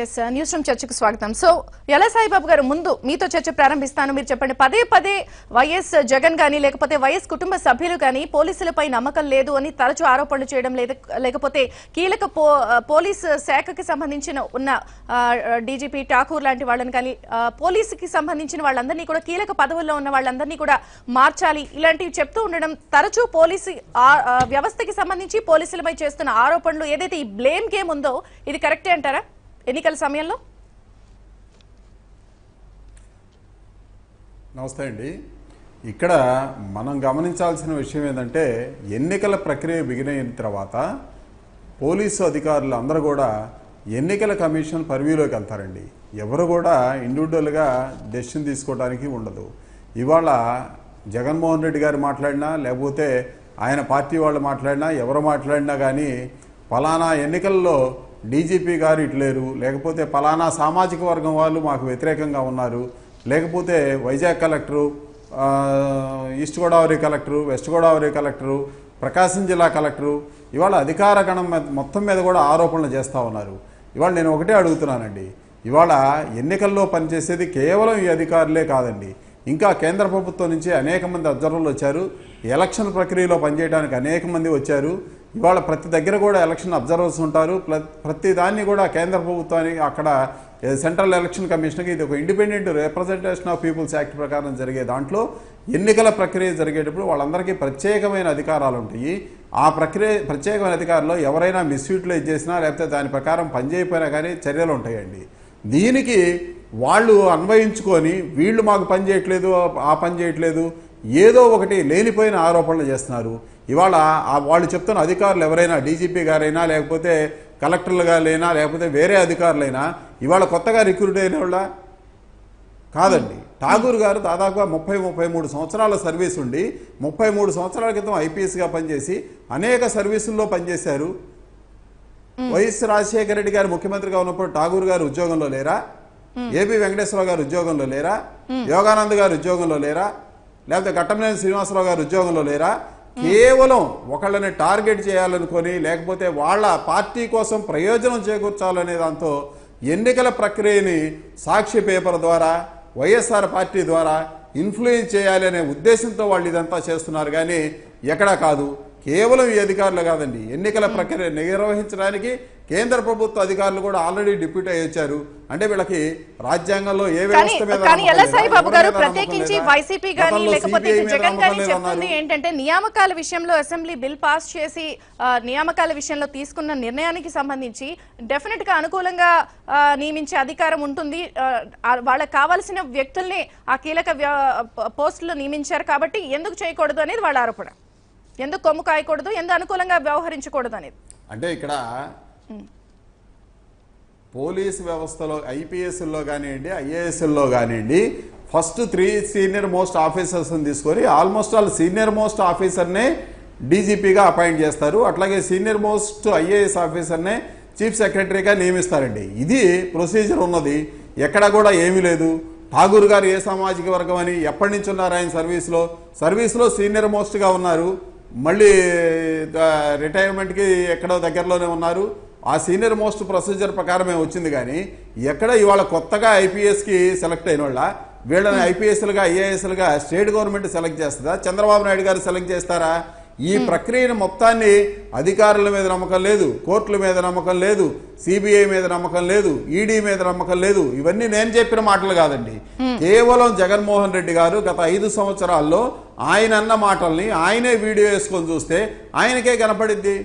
Yes news room చర్చకు స్వాగతం. So యల Saibaba గారు, ముందు మీతో చర్చ ప్రారంభిస్తాను. మీరు చెప్పండి, పదే పదే వైఎస్ జగన్ గానీ లేకపోతే వైఎస్ కుటుంబ సభ్యులు గానీ పోలీసులపై నమ్మకం లేదు అని తరచూ ఆరోపణలు చేయడం, లేకపోతే కీలక పోలీస్ శాఖకి సంబంధించిన ఉన్న డీజీపీ ఠాకూర్ లాంటి వాళ్ళని కానీ పోలీసుకి సంబంధించిన వాళ్ళందరినీ కూడా కీలక పదవుల్లో ఉన్న వాళ్ళందరినీ కూడా మార్చాలి ఇలాంటివి చెప్తూ ఉండడం, తరచూ పోలీసు వ్యవస్థకి సంబంధించి పోలీసులపై చేస్తున్న ఆరోపణలు ఏదైతే ఈ బ్లేమ్ గేమ్ ఉందో ఇది కరెక్టే అంటారా ఎన్నికల సమయంలో? నమస్తే అండి. ఇక్కడ మనం గమనించాల్సిన విషయం ఏంటంటే, ఎన్నికల ప్రక్రియ బిగినైన తర్వాత పోలీసు అధికారులు అందరూ కూడా ఎన్నికల కమిషన్ పరివిలోకి వెళ్తారండి. ఎవరు కూడా ఇండివిజువల్గా డెసిషన్ తీసుకోవడానికి ఉండదు. ఇవాళ జగన్మోహన్ రెడ్డి గారు మాట్లాడినా లేకపోతే ఆయన పార్టీ వాళ్ళు మాట్లాడినా ఎవరు మాట్లాడినా కానీ ఫలానా ఎన్నికల్లో డీజీపీ గారు ఇట్లేరు, లేకపోతే ఫలానా సామాజిక వర్గం వాళ్ళు మాకు వ్యతిరేకంగా ఉన్నారు, లేకపోతే Vizag collector, East Godavari collector, West Godavari collector, Prakasam జిల్లా కలెక్టరు ఇవాళ అధికార గణం మొత్తం మీద కూడా ఆరోపణలు చేస్తూ ఉన్నారు. ఇవాళ నేను ఒకటే అడుగుతున్నానండి, ఇవాళ ఎన్నికల్లో పనిచేసేది కేవలం ఈ అధికారులే కాదండి, ఇంకా కేంద్ర ప్రభుత్వం నుంచి అనేక మంది అబ్జర్వర్లు వచ్చారు, ఎలక్షన్ ప్రక్రియలో పనిచేయడానికి అనేక మంది వచ్చారు. ఇవాళ ప్రతి దగ్గర కూడా ఎలక్షన్ అబ్జర్వర్స్ ఉంటారు. ప్రతి దాన్ని కూడా కేంద్ర ప్రభుత్వానికి అక్కడ సెంట్రల్ ఎలక్షన్ కమిషన్కి ఇది ఒక independent representation of people's act ప్రకారం జరిగే దాంట్లో ఎన్నికల ప్రక్రియ జరిగేటప్పుడు వాళ్ళందరికీ ప్రత్యేకమైన అధికారాలు ఉంటాయి. ఆ ప్రత్యేకమైన అధికారులు ఎవరైనా మిస్యూటిలైజ్ చేసినా లేకపోతే దాని ప్రకారం పనిచేయకపోయినా కానీ చర్యలు ఉంటాయండి. దీనికి వాళ్ళు అన్వయించుకొని వీళ్ళు మాకు పని చేయట్లేదు, ఆ పని చేయట్లేదు, ఏదో ఒకటి లేనిపోయిన ఆరోపణలు చేస్తున్నారు. ఇవాళ వాళ్ళు చెప్తున్న అధికారులు ఎవరైనా డీజీపీ గారైనా లేకపోతే కలెక్టర్లు గారైనా లేకపోతే వేరే అధికారులైనా ఇవాళ కొత్తగా రిక్రూట్ అయిన వాళ్ళ కాదండి. ఠాగూర్ గారు దాదాపుగా 33 సంవత్సరాల సర్వీస్ ఉండి 33 సంవత్సరాల క్రితం ఐపీఎస్గా పనిచేసి అనేక సర్వీసుల్లో పనిచేశారు. వైఎస్ రాజశేఖర రెడ్డి గారు ముఖ్యమంత్రిగా ఉన్నప్పుడు ఠాగూర్ గారు ఉద్యోగంలో లేరా? ఏబి వెంకటేశ్వరరావు గారు ఉద్యోగంలో లేరా? యోగానంద్ గారు ఉద్యోగంలో లేరా? లేకపోతే ఘట్టమనేని శ్రీనివాసరావు గారు ఉద్యోగంలో లేరా? కేవలం ఒకళ్ళని టార్గెట్ చేయాలనుకొని లేకపోతే వాళ్ళ పార్టీ కోసం ప్రయోజనం చేకూర్చాలనే దాంతో ఎన్నికల ప్రక్రియని సాక్షి పేపర్ ద్వారా వైఎస్ఆర్ పార్టీ ద్వారా ఇన్ఫ్లుయెన్స్ చేయాలి అనే ఉద్దేశంతో వాళ్ళు ఇదంతా చేస్తున్నారు. కానీ ఎక్కడా కాదు, కేవలం ఈ అధికారులు కాదండి, ఎన్నికల ప్రక్రియ నిర్వహించడానికి కేంద్ర ప్రభుత్వ అధికారులు కూడా ఆల్రెడీ డిప్యూటీ అయ్యొచ్చారు. అంటే వీళ్ళకి రాజ్యాంగంలో ఏ వ్యవస్థ మీద ప్రత్యేకించి వైసీపీ గానీ లేకపోతే జగన్ గానీ చెప్తుంది ఏంటంటే, నియామకాల విషయంలో అసెంబ్లీ బిల్ పాస్ చేసి నియామకాల విషయంలో తీసుకున్న నిర్ణయానికి సంబంధించి డెఫినెట్ గా అనుకూలంగా నియమించే అధికారం ఉంటుంది, వాళ్ళకి కావాల్సిన వ్యక్తుల్ని ఆ కీలక పోస్టులు నియమించారు కాబట్టి ఎందుకు చేయకూడదు అనేది వాళ్ళ ఆరోపణ. ఎందుకు కొమ్ము కాయకూడదు, ఎందుకు అనుకూలంగా వ్యవహరించకూడదు అనేది. అంటే ఇక్కడ పోలీసు వ్యవస్థలో ఐపీఎస్లో కానివ్వండి ఐఏఎస్లో కానివ్వండి ఫస్ట్ 3 సీనియర్ మోస్ట్ ఆఫీసర్స్ని తీసుకొని ఆల్మోస్ట్ ఆల్ సీనియర్ మోస్ట్ ఆఫీసర్నే డీజీపీగా అపాయింట్ చేస్తారు. అట్లాగే సీనియర్ మోస్ట్ ఐఏఎస్ ఆఫీసర్నే చీఫ్ సెక్రటరీగా నియమిస్తారండి. ఇది ప్రొసీజర్ ఉన్నది, ఎక్కడ కూడా ఏమీ లేదు. ఠాగూర్ గారు ఏ సామాజిక వర్గం అని ఎప్పటి నుంచి ఉన్నారు ఆయన సర్వీస్లో సీనియర్ మోస్ట్గా ఉన్నారు, మళ్ళీ రిటైర్మెంట్కి ఎక్కడో దగ్గరలోనే ఉన్నారు. ఆ సీనియర్ మోస్ట్ ప్రొసీజర్ ప్రకారమే వచ్చింది. కానీ ఎక్కడ ఇవాళ కొత్తగా ఐపీఎస్కి సెలెక్ట్ అయిన వాళ్ళ వీళ్ళని ఐపీఎస్లుగా ఐఏఎస్లుగా స్టేట్ గవర్నమెంట్ సెలెక్ట్ చేస్తుందా? చంద్రబాబు నాయుడు గారు సెలెక్ట్ చేస్తారా? ఈ ప్రక్రియను మొత్తాన్ని అధికారుల మీద నమ్మకం లేదు, కోర్టుల మీద నమ్మకం లేదు, సిబిఐ మీద నమ్మకం లేదు, ఈడీ మీద నమ్మకం లేదు. ఇవన్నీ నేను చెప్పిన మాటలు కాదండి. కేవలం జగన్మోహన్ రెడ్డి గారు గత 5 సంవత్సరాల్లో ఆయన అన్న మాటల్ని ఆయనే వీడియో వేసుకొని చూస్తే ఆయనకే కనపడిద్ది.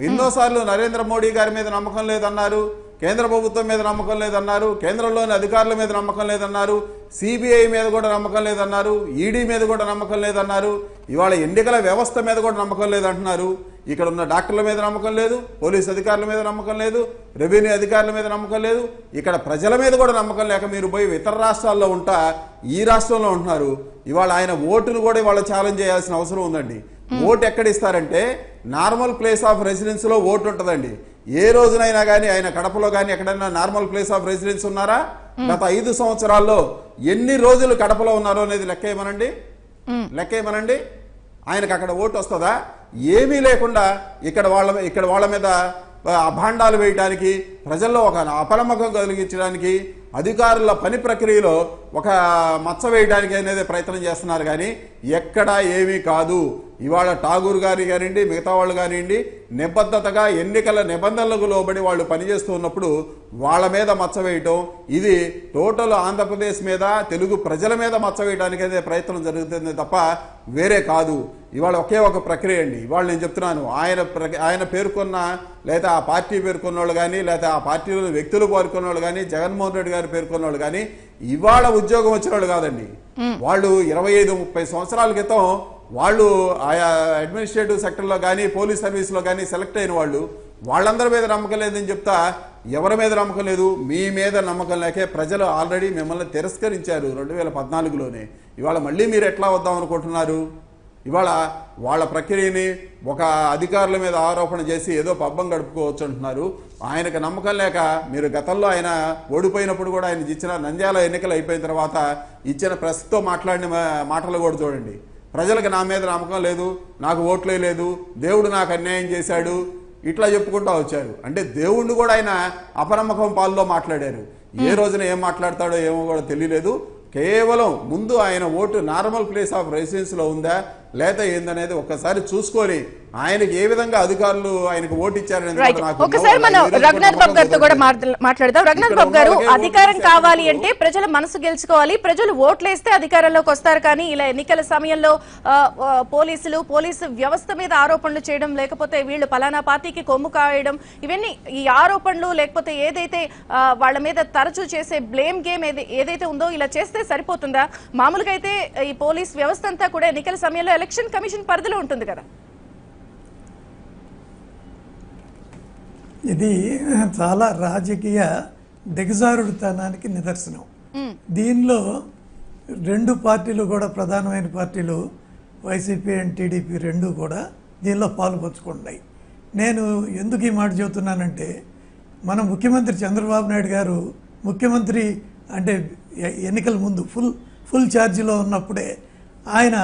ఎన్నోసార్లు నరేంద్ర మోడీ గారి మీద నమ్మకం లేదన్నారు, కేంద్ర ప్రభుత్వం మీద నమ్మకం లేదన్నారు, కేంద్రంలోని అధికారుల మీద నమ్మకం లేదన్నారు, సిబిఐ మీద కూడా నమ్మకం లేదన్నారు, ఈడీ మీద కూడా నమ్మకం లేదన్నారు, ఇవాళ ఎన్నికల వ్యవస్థ మీద కూడా నమ్మకం లేదంటున్నారు. ఇక్కడ ఉన్న డాక్టర్ల మీద నమ్మకం లేదు, పోలీస్ అధికారుల మీద నమ్మకం లేదు, రెవెన్యూ అధికారుల మీద నమ్మకం లేదు, ఇక్కడ ప్రజల మీద కూడా నమ్మకం లేక మీరు పోయి ఇతర రాష్ట్రాల్లో ఉంటా ఈ రాష్ట్రంలో ఉంటున్నారు. ఇవాళ ఆయన ఓటును కూడా ఇవాళ ఛాలెంజ్ చేయాల్సిన అవసరం ఉందండి. ఓటు ఎక్కడ ఇస్తారంటే నార్మల్ ప్లేస్ ఆఫ్ రెసిడెన్స్లో ఓటు ఉంటుందండి. ఏ రోజునైనా కానీ ఆయన కడపలో కానీ ఎక్కడైనా నార్మల్ ప్లేస్ ఆఫ్ రెసిడెన్స్ ఉన్నారా? గత 5 సంవత్సరాల్లో ఎన్ని రోజులు కడపలో ఉన్నారో అనేది లెక్కేయమనండి. ఆయనకు అక్కడ ఓటు వస్తుందా? ఏమీ లేకుండా ఇక్కడ వాళ్ళ మీద అభాండాలు వేయడానికి, ప్రజల్లో ఒక అపనమ్మకం కలిగించడానికి, అధికారుల పని ప్రక్రియలో ఒక మచ్చ వేయడానికి అనేది ప్రయత్నం చేస్తున్నారు. కానీ ఎక్కడా ఏమీ కాదు. ఇవాళ ఠాగూర్ గారి కానివ్వండి, మిగతా వాళ్ళు కానివ్వండి, నిబద్ధతగా ఎన్నికల నిబంధనలకు లోబడి వాళ్ళు పనిచేస్తూ ఉన్నప్పుడు వాళ్ళ మీద మచ్చ వేయటం, ఇది టోటల్ ఆంధ్రప్రదేశ్ మీద, తెలుగు ప్రజల మీద మచ్చ వేయడానికి అయితే ప్రయత్నం జరుగుతుంది తప్ప వేరే కాదు. ఇవాళ ఒకే ఒక ప్రక్రియ అండి. ఇవాళ నేను చెప్తున్నాను, ఆయన పేర్కొన్న లేదా ఆ పార్టీ పేర్కొన్న వాళ్ళు కానీ, లేదా ఆ పార్టీలో వ్యక్తులు పేర్కొన్న వాళ్ళు కానీ, జగన్మోహన్ రెడ్డి గారు పేర్కొన్న వాళ్ళు కానీ ఇవాళ ఉద్యోగం వచ్చిన వాళ్ళు కాదండి. వాళ్ళు 25-30 సంవత్సరాల క్రితం వాళ్ళు ఆయా అడ్మినిస్ట్రేటివ్ సెక్టర్లో కానీ, పోలీస్ సర్వీస్లో కానీ సెలెక్ట్ అయిన వాళ్ళు. వాళ్ళందరి మీద నమ్మకం లేదని చెప్తా, ఎవరి మీద నమ్మకం లేదు, మీ మీద నమ్మకం లేకే ప్రజలు ఆల్రెడీ మిమ్మల్ని తిరస్కరించారు 2014లోనే. ఇవాళ మళ్ళీ మీరు ఎట్లా వద్దాం అనుకుంటున్నారు? ఇవాళ వాళ్ళ ప్రక్రియని ఒక అధికారుల మీద ఆరోపణ చేసి ఏదో పబ్బం గడుపుకోవచ్చు అంటున్నారు. ఆయనకు నమ్మకం లేక మీరు గతంలో ఆయన ఓడిపోయినప్పుడు కూడా ఆయన ఇచ్చిన నంద్యాల ఎన్నికలు అయిపోయిన తర్వాత ఇచ్చిన ప్రెస్తో మాట్లాడిన మాటలు కూడా చూడండి. ప్రజలకు నా మీద నమ్మకం లేదు, నాకు ఓట్లే లేదు, దేవుడు నాకు అన్యాయం చేశాడు, ఇట్లా చెప్పుకుంటూ వచ్చారు. అంటే దేవుణ్ణి కూడా ఆయన అపనమ్మకం పాల్లో మాట్లాడారు. ఏ రోజున ఏం మాట్లాడతాడో ఏమో కూడా తెలియలేదు. కేవలం ముందు ఆయన ఓటు నార్మల్ ప్లేస్ ఆఫ్ రెసిడెన్స్లో ఉందా లేదా ఏందనేది ఒక్కసారి చూసుకొని ఆయనకి ఏ విధంగా అధికారులు ఆయనకు ఓటు ఇచ్చారనేది ఒకసారి మనం రఘునాథ్ బాబు గారితో కూడా మాట్లాడదాం. రఘునాథ్ బాబు గారు, అధికారం కావాలి అంటే ప్రజల మనసు గెలుచుకోవాలి, ప్రజలు ఓట్లేస్తే అధికారంలోకి వస్తారు. కానీ ఇలా ఎన్నికల సమయంలో పోలీసు వ్యవస్థ మీద ఆరోపణలు చేయడం, లేకపోతే వీళ్ళు పలానా పార్టీకి కొమ్ము కాయడం, ఇవన్నీ ఈ ఆరోపణలు లేకపోతే ఏదైతే వాళ్ళ మీద తరచూ చేసే బ్లేమ్ గేమ్ ఏదైతే ఉందో ఇలా చేస్తే సరిపోతుందా? మామూలుగా అయితే ఈ పోలీస్ వ్యవస్థ అంతా కూడా ఎన్నికల సమయంలో ఎలక్షన్ కమిషన్ పరిధిలో ఉంటుంది కదా. ఇది చాలా రాజకీయ దిగజారుడుతనానికి నిదర్శనం. దీనిలో రెండు పార్టీలు కూడా, ప్రధానమైన పార్టీలు వైసీపీ అండ్ టీడీపీ రెండు కూడా దీనిలో పాలుపంచుకుంటున్నాయి. నేను ఎందుకు ఈ మాట చెబుతున్నానంటే, మన ముఖ్యమంత్రి చంద్రబాబు నాయుడు గారు ముఖ్యమంత్రి అంటే ఎన్నికల ముందు ఫుల్ ఛార్జీలో ఉన్నప్పుడే ఆయన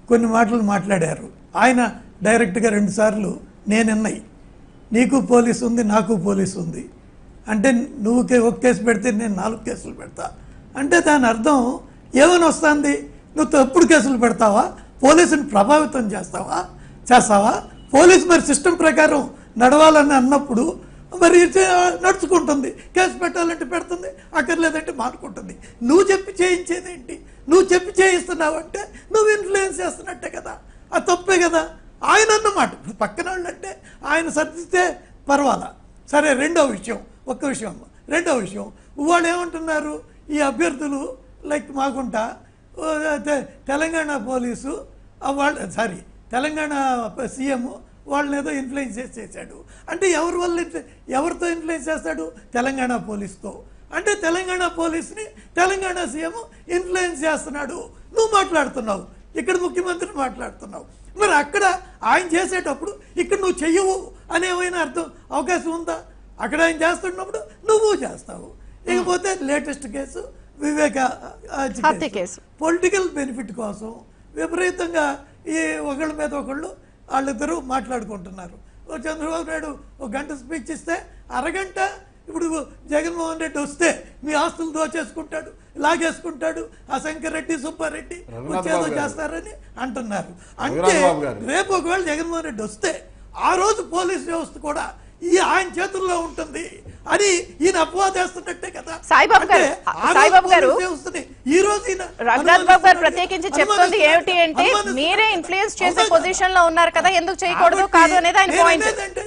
కొన్ని మాటలు మాట్లాడారు. ఆయన డైరెక్ట్గా 2 సార్లు నేనున్నాయి, నీకు పోలీసు ఉంది, నాకు పోలీసు ఉంది, అంటే నువ్వు ఒక కేసు పెడితే నేను 4 కేసులు పెడతా అంటే దాని అర్థం ఏమని వస్తుంది? నువ్వు తప్పుడు కేసులు పెడతావా, పోలీసుని ప్రభావితం చేస్తావా? పోలీసు మరి సిస్టమ్ ప్రకారం నడవాలని అన్నప్పుడు మరి నడుచుకుంటుంది, కేసు పెట్టాలంటే పెడుతుంది, అక్కర్లేదంటే మానుకుంటుంది. నువ్వు చెప్పి చేయించేదేంటి? నువ్వు చెప్పి చేయిస్తున్నావు అంటే నువ్వు ఇన్ఫ్లుయెన్స్ చేస్తున్నట్టే కదా, అది తప్పే కదా. ఆయన అన్నమాట. ఇప్పుడు పక్కన వాళ్ళు అంటే ఆయన సర్దిస్తే పర్వాలా, సరే. రెండో విషయం వాళ్ళు ఏమంటున్నారు, ఈ అభ్యర్థులు like Magunta Telangana police Telangana CM వాళ్ళని ఏదో ఇన్ఫ్లుయెన్స్ చేశాడు అంటే ఎవరితో ఇన్ఫ్లుయెన్స్ చేస్తాడు? తెలంగాణ పోలీసుతో. అంటే తెలంగాణ పోలీసుని తెలంగాణ సీఎం ఇన్ఫ్లుయెన్స్ చేస్తున్నాడు. నువ్వు మాట్లాడుతున్నావు, ఇక్కడ ముఖ్యమంత్రి మాట్లాడుతున్నావు. మరి అక్కడ ఆయన చేసేటప్పుడు ఇక్కడ నువ్వు చెయ్యవు అనేమైనా అవకాశం ఉందా? అక్కడ ఆయన చేస్తున్నప్పుడు నువ్వు చేస్తావు. ఇకపోతే లేటెస్ట్ కేసు వివేక కేసు, పొలిటికల్ బెనిఫిట్ కోసం విపరీతంగా ఈ ఒకళ్ళ మీద ఒకళ్ళు వాళ్ళిద్దరూ మాట్లాడుకుంటున్నారు. చంద్రబాబు నాయుడు 1 గంట స్పీచ్ ఇస్తే అరగంట ఇప్పుడు జగన్మోహన్ రెడ్డి వస్తే మీ ఆస్తులు దోచేసుకుంటాడు, లాగేసుకుంటాడు, ఆ శంకర్ రెడ్డి, సుబ్బారెడ్డి వచ్చేదో చేస్తారని అంటున్నారు. అంటే రేపు ఒకవేళ జగన్మోహన్ రెడ్డి వస్తే ఆ రోజు పోలీస్ వ్యవస్థ కూడా ఆయన చేతుల్లో ఉంటుంది అని ఈయన అపవాదేస్తున్నట్టే కదా. సాయిబాబు గారు ఈ రోజు రఘునాథ్ బాబు గారు ప్రత్యేకించి చెప్తుంది ఏమిటి అంటే, మీరే ఇన్ఫ్లుయెన్స్ చేసే పొజిషన్ లో ఉన్నారు కదా, ఎందుకు చేయకూడదు కాదు అనేది ఆయన పాయింట్. ఏంటంటే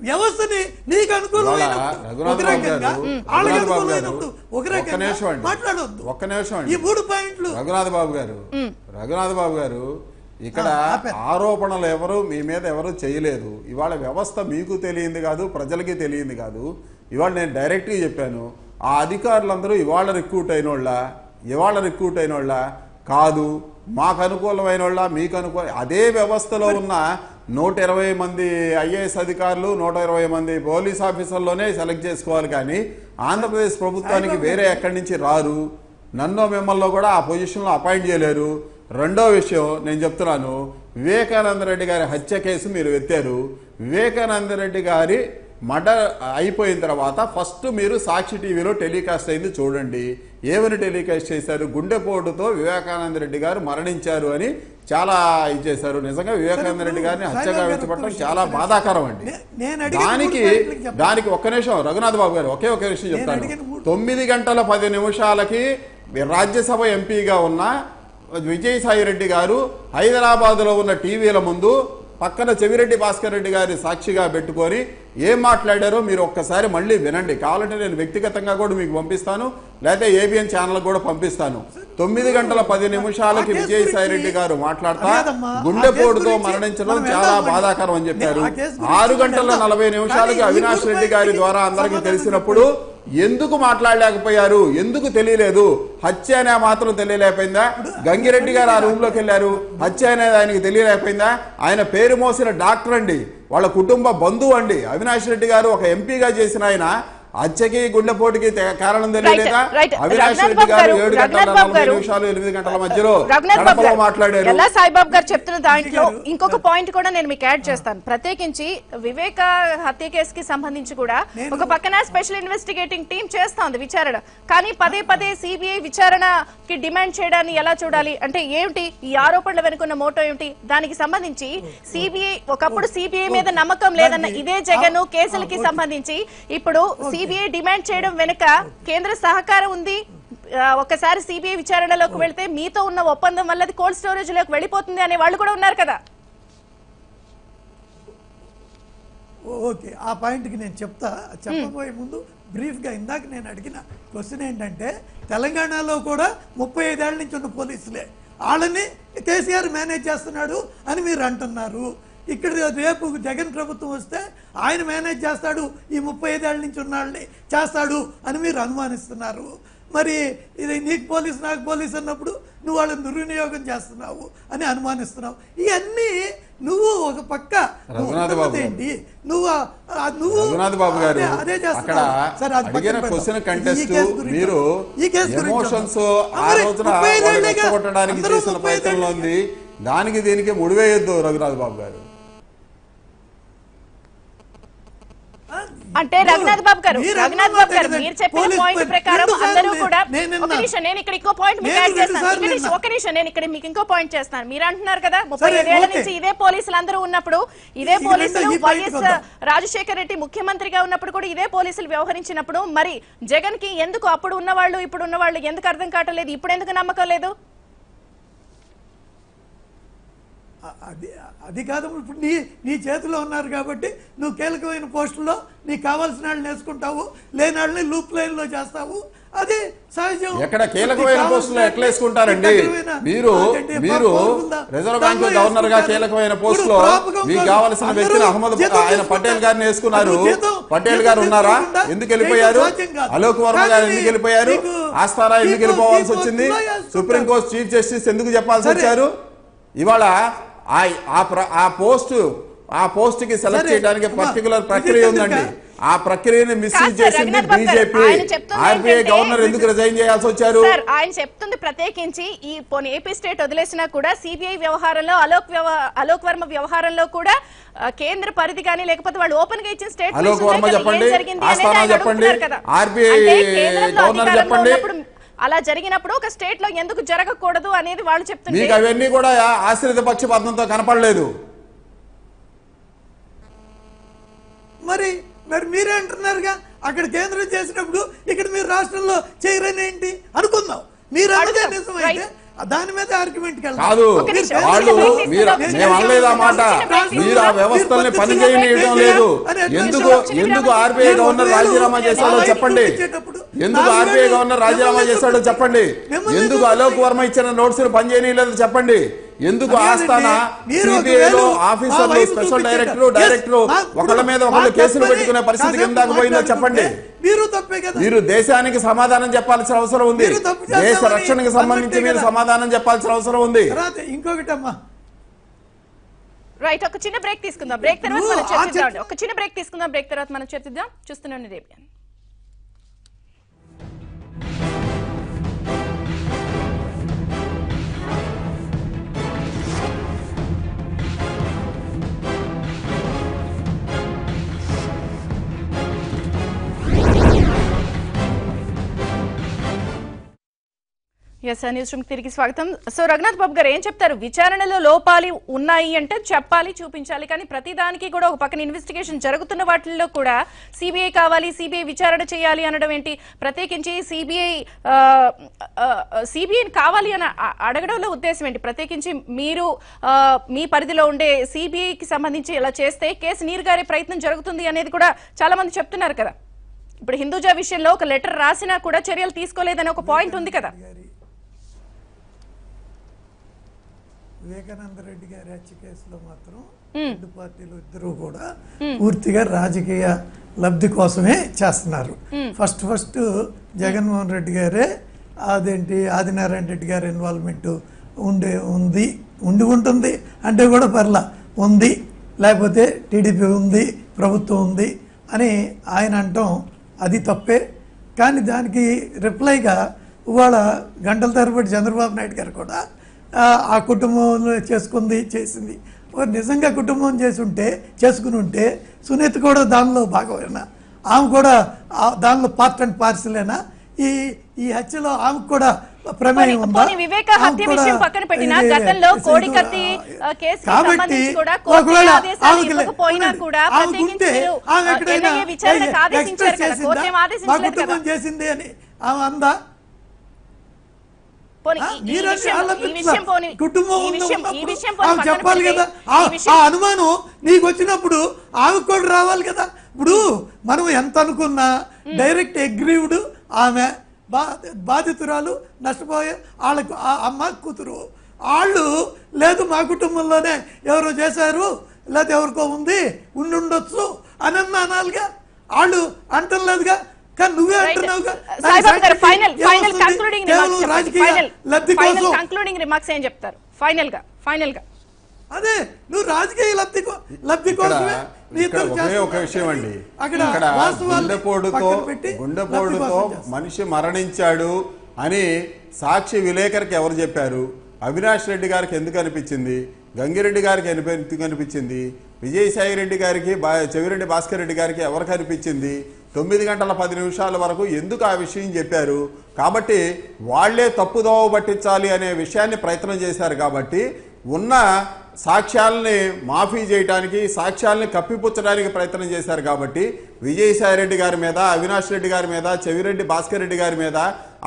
వ్యవస్థని నీకు అనుకూలమైన ఒక రకంగా వాళ్ళకి అనుకూలమైనప్పుడు ఒక రకంగా మాట్లాడొద్దు. ఒక్క నిమిషం ఈ 3 పాయింట్లు. రఘునాథ్ బాబు గారు ఇక్కడ ఆరోపణలు మీ మీద ఎవరు చేయలేదు. ఇవాళ వ్యవస్థ మీకు తెలియంది కాదు, ప్రజలకి తెలియంది కాదు. ఇవాళ నేను డైరెక్ట్గా చెప్పాను, ఆ అధికారులందరూ ఇవాళ రిక్రూట్ అయిన వాళ్ళ కాదు, మాకు అనుకూలమైన వాళ్ళ, మీకు అదే వ్యవస్థలో ఉన్న 120 మంది ఐఏఎస్ అధికారులు, 120 మంది పోలీస్ ఆఫీసర్లోనే సెలెక్ట్ చేసుకోవాలి. కానీ ఆంధ్రప్రదేశ్ ప్రభుత్వానికి వేరే ఎక్కడి నుంచి రారు. నన్నో మిమ్మల్ని కూడా ఆ పొజిషన్లో అపాయింట్ చేయలేరు. రెండో విషయం నేను చెప్తున్నాను, వివేకానంద రెడ్డి గారి హత్య కేసు మీరు ఎత్తారు. వివేకానంద రెడ్డి గారి మర్డర్ అయిపోయిన తర్వాత ఫస్ట్ మీరు సాక్షి టీవీలో టెలికాస్ట్ అయింది చూడండి. ఏమని టెలికాస్ట్ చేశారు? గుండెపోటుతో వివేకానంద రెడ్డి గారు మరణించారు అని చాలా ఇది చేశారు. నిజంగా వివేకానంద రెడ్డి గారిని హత్యగా విడిచిపెట్టడం చాలా బాధాకరం అండి. దానికి ఒక్క నిమిషం రఘునాథ్ బాబు గారు ఒకే ఒక విషయం చెప్తాను. 9 గంటల 10 నిమిషాలకి రాజ్యసభ ఎంపీగా ఉన్న విజయసాయి రెడ్డి గారు హైదరాబాద్లో ఉన్న టీవీల ముందు పక్కన చెవిరెడ్డి భాస్కర్ రెడ్డి గారి సాక్షిగా పెట్టుకొని ఏం మాట్లాడారో మీరు ఒక్కసారి మళ్ళీ వినండి. కావాలంటే నేను వ్యక్తిగతంగా కూడా మీకు పంపిస్తాను, లేకపోతే ఏబిఎన్ ఛానల్ కూడా పంపిస్తాను. 9 గంటల 10 నిమిషాలకి విజయసాయి రెడ్డి గారు మాట్లాడతా గుండెపోటుతో మరణించడం చాలా బాధాకరం అని చెప్పారు. 6 గంటల 40 నిమిషాలకి అవినాష్ రెడ్డి గారి ద్వారా అందరికీ తెలిసినప్పుడు ఎందుకు మాట్లాడలేకపోయారు? ఎందుకు తెలియలేదు? హత్య అనే మాత్రం తెలియలేకపోయిందా? గంగిరెడ్డి గారు ఆ రూమ్ లోకి వెళ్ళారు, హత్య అనేది ఆయనకి తెలియలేకపోయిందా? ఆయన పేరు మోసిన డాక్టర్ అండి, వాళ్ళ కుటుంబ బంధువు అండి. అవినాష్ రెడ్డి గారు ఒక ఎంపీగా చేసిన ఆయన హత్యకి గుండెపోటుకి కారణం తెలియలేదా? అవినాష్ రెడ్డి గారు 7 గంటల 40 నిమిషాలు 8 గంటల మధ్యలో మాట్లాడారు. ఎలా సాయిబాబు గారు చెప్తున్న దాంట్లో ఇంకొక పాయింట్ కూడా నేను మీకు యాడ్ చేస్తాను. ప్రత్యేకించి వివేక హత్య కేసుకి సంబంధించి కూడా ఒక పక్కన స్పెషల్ ఇన్వెస్టిగేటింగ్ టీం చేస్తోంది విచారణ, కానీ పదే పదే సిబిఐ విచారణకి డిమాండ్ చేయడాన్ని ఎలా చూడాలి? అంటే ఏమిటి ఈ ఆరోపణల వెనుకున్న మోటో ఏమిటి? దానికి సంబంధించి సిబిఐ ఒకప్పుడు సిబిఐ మీద నమ్మకం లేదన్న ఇదే జగన్ కేసులకి సంబంధించి ఇప్పుడు సిబిఐ డిమాండ్ చేయడం వెనుక కేంద్ర సహకారం ఉంది. ఒకసారి సిబిఐ విచారణలోకి వెళ్తే మీతో ఉన్న ఒప్పందం వల్ల అది కోల్డ్ స్టోరేజ్ లోకి వెళ్ళిపోతుంది అనే వాళ్ళు కూడా ఉన్నారు కదా. ఓకే, ఆ పాయింట్కి నేను చెప్పబోయే ముందు బ్రీఫ్గా ఇందాక నేను అడిగిన క్వశ్చన్ ఏంటంటే, తెలంగాణలో కూడా 35 ఏళ్ల నుంచి ఉన్న పోలీసులే, వాళ్ళని కేసీఆర్ మేనేజ్ చేస్తున్నాడు అని మీరు అంటున్నారు. ఇక్కడ రేపు జగన్ ప్రభుత్వం వస్తే ఆయన మేనేజ్ చేస్తాడు, ఈ 35 ఏళ్ల నుంచి ఉన్న వాళ్ళని చేస్తాడు అని మీరు అనుమానిస్తున్నారు. మరి ఇది నీకు పోలీసు నాకు పోలీసు అన్నప్పుడు నువ్వు వాళ్ళని దుర్వినియోగం చేస్తున్నావు అని అనుమానిస్తున్నావు. ఇవన్నీ నువ్వు ఒక పక్క ఏంటి నువ్వు బాబు గారు అదే చేస్తున్నావు. దానికి దీనికి ముడివేయొద్దు రఘునాథ్ బాబు గారు. అంటే రఘునాథ్ బాబు గారు మీరు చెప్పిన పాయింట్ ప్రకారం అందరూ కూడా ఒక నిమిషం నేను ఇక్కడ ఇంకో పాయింట్ మీకు యాడ్ చేస్తాను. ఒక నిమిషం నేను ఇక్కడ మీకు ఇంకో పాయింట్ చేస్తాను. మీరు అంటున్నారు కదా 35 ఏళ్ల నుంచి ఇదే పోలీసులు అందరూ ఉన్నప్పుడు, ఇదే పోలీసులు వైఎస్ రాజశేఖర రెడ్డి ముఖ్యమంత్రిగా ఉన్నప్పుడు కూడా ఇదే పోలీసులు వ్యవహరించినప్పుడు మరి జగన్ కి ఎందుకు అప్పుడు ఉన్నవాళ్ళు ఇప్పుడు ఉన్నవాళ్ళు ఎందుకు అర్థం కావట్లేదు? ఇప్పుడు ఎందుకు నమ్మకం లేదు? అది కాదు, ఇప్పుడు నీ చేతిలో ఉన్నారు కాబట్టి నువ్వు కీలకమైన పోస్టుల్లో నీకు కావాల్సిన వాళ్ళని వేసుకుంటావు, లేని వాళ్ళని లూప్ లైన్ లో చేస్తావు. అది సహజం. ఎక్కడ కీలకమైన పోస్టులో ఎట్లా వేసుకుంటారండి? మీరు రిజర్వ్ బ్యాంక్ గవర్నర్ గా కీలకమైన పోస్టులో మీకు కావాల్సిన వ్యక్తిని అహ్మద్ ఆయన పటేల్ గారిని వేసుకున్నారు. పటేల్ గారు ఉన్నారా? ఎందుకు వెళ్ళిపోయారు? అలోక్ వర్మ గారు ఎందుకు వెళ్ళిపోయారు? ఆస్థానా ఎందుకు వెళ్ళిపోవాల్సి వచ్చింది? సుప్రీంకోర్టు చీఫ్ జస్టిస్ ఎందుకు చెప్పాల్సి వచ్చారు? ఇవాళ ఆ పోస్ట్ కి సెలెక్ట్ చేయడానికి పర్టికులర్ ప్రక్రియ ఉందండి. ఆ ప్రక్రియని మిస్యూజ్ చేసింది బీజేపీ. ఆర్బీఐ గవర్నర్ ఎందుకు రిజైన్ చేయాల్సి వచ్చారు? ఆయన చెప్తుంది ప్రత్యేకించి ఈ ఏపీ స్టేట్ వదిలేసినా కూడా సిబిఐ వ్యవహారంలో అలోక్ వర్మ వ్యవహారంలో కూడా కేంద్ర పరిధి కానీ లేకపోతే వాళ్ళు ఓపెన్ గా ఇచ్చిన స్టేట్ అలోక్ వర్మ చెప్పండి, ఆస్థానా చెప్పండి, ఆర్బీఐ గవర్నర్ చెప్పండి. అలా జరిగినప్పుడు ఒక స్టేట్ లో ఎందుకు జరగకూడదు అనేది వాళ్ళు చెప్తున్నారు. మీకు అవన్నీ కూడా ఆశ్రిత పక్షపాతంతో కనపడలేదు. మరి మీరే అంటున్నారుగా అక్కడ కేంద్రం చేసినప్పుడు ఇక్కడ మీరు రాష్ట్రంలో చేయరని ఏంటి అనుకుందాం. మీరు అన్నదే నిజమైతే దాని మీద ఆర్గ్యుమెంట్ కాదు. వాళ్ళు మేము అనలేదు ఆ మాట. మీరు ఆ వ్యవస్థల్ని పనిచేయడం లేదు. ఎందుకు ఆర్బీఐ గవర్నర్ రాజీనామా చేశాడో చెప్పండి. ఎందుకు ఆర్బీఐ గవర్నర్ రాజీనామా చేశాడో చెప్పండి. ఎందుకు అలోక్ వర్మ ఇచ్చిన నోట్స్ పనిచేయలేదో చెప్పండి. ఎందుకు ఆస్థానా సిబిఐలో ఆఫీసర్లు స్పెషల్ డైరెక్టర్ ఒకళ్ళ మీద ఒకళ్ళు కేసులు పెట్టుకునే పరిస్థితికి ఎందుకు పోయిందో చెప్పండి. మీరు దేశానికి సమాధానం చెప్పాల్సిన అవసరం ఉంది. దేశ రక్షణకు సంబంధించి మీరు సమాధానం చెప్పాల్సిన అవసరం ఉంది. ఇంకొకటమ్మా, రైట్, ఒక చిన్న బ్రేక్ తీసుకుందాం. బ్రేక్ తర్వాత మనం చర్చిద్దాం. ఒక చిన్న బ్రేక్ తీసుకుందాం. బ్రేక్ తర్వాత మనం చర్చిద్దాం. చూస్తున్నాను రేపు. ఎస్ న్యూస్ రూమ్ తిరిగి స్వాగతం. సో రఘునాథ్ బాబు గారు ఏం చెప్తారు? విచారణలో లోపాలు ఉన్నాయి అంటే చెప్పాలి, చూపించాలి, కానీ ప్రతిదానికి కూడా ఒక పక్కన ఇన్వెస్టిగేషన్ జరుగుతున్న వాటిల్లో కూడా సిబిఐ కావాలి, సిబిఐ విచారణ చేయాలి అనడం ఏంటి? ప్రత్యేకించి సిబిఐని కావాలి అని అడగడంలో ఉద్దేశం ఏంటి? ప్రత్యేకించి మీరు మీ పరిధిలో ఉండే సిబిఐకి సంబంధించి ఇలా చేస్తే కేసు నీరుగారే ప్రయత్నం జరుగుతుంది అనేది కూడా చాలా మంది చెప్తున్నారు కదా. ఇప్పుడు హిందూజా విషయంలో ఒక లెటర్ రాసినా కూడా చర్యలు తీసుకోలేదని ఒక పాయింట్ ఉంది కదా. వివేకానంద రెడ్డి గారి హత్య కేసులో మాత్రం రెండు పార్టీలు ఇద్దరు కూడా పూర్తిగా రాజకీయ లబ్ధి కోసమే చేస్తున్నారు. ఫస్ట్ జగన్మోహన్ రెడ్డి గారే అదేంటి ఆదినారాయణ రెడ్డి గారి ఇన్వాల్వ్మెంట్ ఉంటుంది అంటే కూడా పర్లా ఉంది, లేకపోతే టీడీపీ ఉంది, ప్రభుత్వం ఉంది అని ఆయన అంటాం అది తప్పే. కానీ దానికి రిప్లైగా ఇవాళ గంటల తరబడి చంద్రబాబు నాయుడు గారు కూడా ఆ కుటుంబంలో చేసింది నిజంగా కుటుంబం చేసుకుని ఉంటే సునీత కూడా దానిలో భాగమేనా? ఆమె కూడా దానిలో పార్ట్ అండ్ పార్సలేనా? ఈ హత్యలో ఆమెకు కూడా ప్రమేయం ఉందా? కాబట్టి ఒకవేళ మా కుటుంబం చేసింది అని ఆమె అందా? కుటుంబం చెప్పాలి కదా. ఆ అనుమానం నీకు వచ్చినప్పుడు ఆమెకు కూడా రావాలి కదా. ఇప్పుడు మనం ఎంత అనుకున్నా డైరెక్ట్ అగ్రీవ్డ్ ఆమె బాధితురాలు నష్టపోయే వాళ్ళకు అమ్మ కూతురు వాళ్ళు లేదు మా కుటుంబంలోనే ఎవరో చేశారు లేదా ఎవరికో ఉండొచ్చు అని అనాలిగా. వాళ్ళు అంటలేదుగా, కానీ నువ్వే అంటున్నావుగా. అదే నువ్వు రాజకీయ లబ్ధి కోసమే ఒక విషయం అండి. గుండెపోటుతో మనిషి మరణించాడు అని సాక్షి విలేకరికి ఎవరు చెప్పారు? అవినాష్ రెడ్డి గారికి ఎందుకు అనిపించింది? గంగిరెడ్డి గారికి ఎందుకు అనిపించింది? విజయసాయి రెడ్డి గారికి, చెవిరెడ్డి భాస్కర్ రెడ్డి గారికి ఎవరికి అనిపించింది? 9 గంటల 10 నిమిషాల వరకు ఎందుకు ఆ విషయం చెప్పారు? కాబట్టి వాళ్లే తప్పుదోవ పట్టించాలి అనే విషయాన్ని ప్రయత్నం చేశారు. కాబట్టి ఉన్న సాక్ష్యాలని మాఫీ చేయడానికి, సాక్ష్యాలని కప్పిపుచ్చడానికి ప్రయత్నం చేశారు. కాబట్టి విజయసాయి రెడ్డి గారి మీద, అవినాష్ రెడ్డి గారి మీద, చెవిరెడ్డి భాస్కర్ రెడ్డి గారి మీద,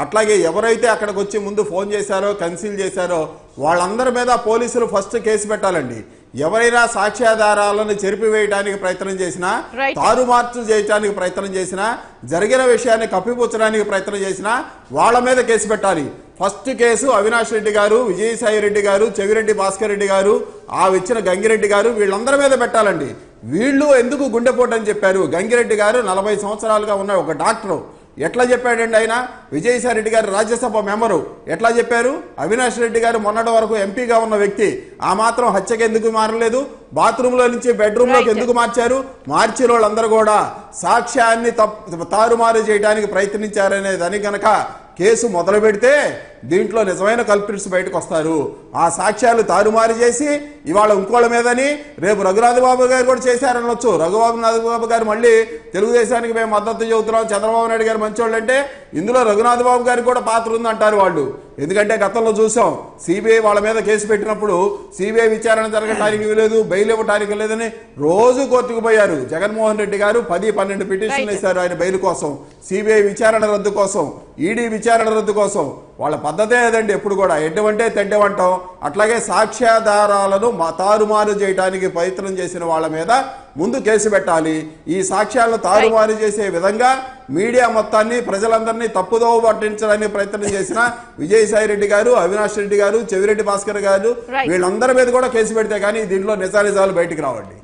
అట్లాగే ఎవరైతే అక్కడికి వచ్చి ముందు ఫోన్ చేశారో, కన్సీల్ చేశారో వాళ్ళందరి మీద పోలీసులు ఫస్ట్ కేసు పెట్టాలండి. ఎవరైనా సాక్ష్యాధారాలను చెరిపివేయడానికి ప్రయత్నం చేసినా, తారుమార్చు చేయడానికి ప్రయత్నం చేసినా, జరిగిన విషయాన్ని కప్పిపుచ్చడానికి ప్రయత్నం చేసినా వాళ్ళ మీద కేసు పెట్టాలి. ఫస్ట్ కేసు అవినాష్ రెడ్డి గారు, విజయసాయి రెడ్డి గారు, చెవిరెడ్డి భాస్కర్ రెడ్డి గారు, ఆ ఇచ్చిన గంగిరెడ్డి గారు, వీళ్ళందరి మీద పెట్టాలండి. వీళ్ళు ఎందుకు గుండెపోటు అని చెప్పారు? గంగిరెడ్డి గారు 40 సంవత్సరాలుగా ఉన్న ఒక డాక్టరు ఎట్లా చెప్పాడండి? ఆయన విజయసాయి రెడ్డి గారు రాజ్యసభ మెంబరు ఎట్లా చెప్పారు? అవినాష్ రెడ్డి గారు మొన్నటి వరకు ఎంపీగా ఉన్న వ్యక్తి ఆ మాత్రం హత్యకి ఎందుకు మారలేదు? బాత్రూంలో నుంచి బెడ్రూమ్లోకి ఎందుకు మార్చారు? మార్చిన వాళ్ళందరూ కూడా సాక్ష్యాన్ని తారుమారు చేయడానికి ప్రయత్నించారనే దాని కనుక కేసు మొదలు పెడితే దీంట్లో నిజమైన కల్ప్రిట్స్ బయటకు వస్తారు. ఆ సాక్ష్యాలు తారుమారు చేసి ఇవాళ ఇంకోళ్ళ మీదని రేపు రఘునాథ్ బాబు గారు కూడా చేశారనొచ్చు. రఘునాథ్ బాబు గారు మళ్ళీ తెలుగుదేశానికి మేము మద్దతు చెబుతున్నాం, చంద్రబాబు నాయుడు గారు మంచోళ్ళు అంటే ఇందులో రఘునాథ్ బాబు గారికి కూడా పాత్ర ఉందంటారు వాళ్ళు. ఎందుకంటే గతంలో చూసాం సిబిఐ వాళ్ళ మీద కేసు పెట్టినప్పుడు సిబిఐ విచారణ జరగడానికి లేదు, బెయిల్ ఇవ్వడానికి లేదని రోజు కోర్టుకు పోయారు. జగన్మోహన్ రెడ్డి గారు 10-12 పిటిషన్లు వేశారు ఆయన బెయిల్ కోసం, సిబిఐ విచారణ రద్దు కోసం, ఈడీ విచారణ రద్దు కోసం. వాళ్ళ పద్ధతే అదండి. ఎప్పుడు కూడా ఎడ్డవంటే తెడ్డవంటాం. అట్లాగే సాక్ష్యాధారాలను తారుమారు చేయడానికి ప్రయత్నం చేసిన వాళ్ళ మీద ముందు కేసు పెట్టాలి. ఈ సాక్ష్యాలను తారుమారు చేసే విధంగా మీడియా మొత్తాన్ని, ప్రజలందరినీ తప్పుదోవ పట్టించడానికి ప్రయత్నం చేసిన విజయసాయి రెడ్డి గారు, అవినాష్ రెడ్డి గారు, చెవిరెడ్డి భాస్కర్ గారు వీళ్ళందరి మీద కూడా కేసు పెడితే కానీ దీంట్లో నిజాలు బయటికి రావండి.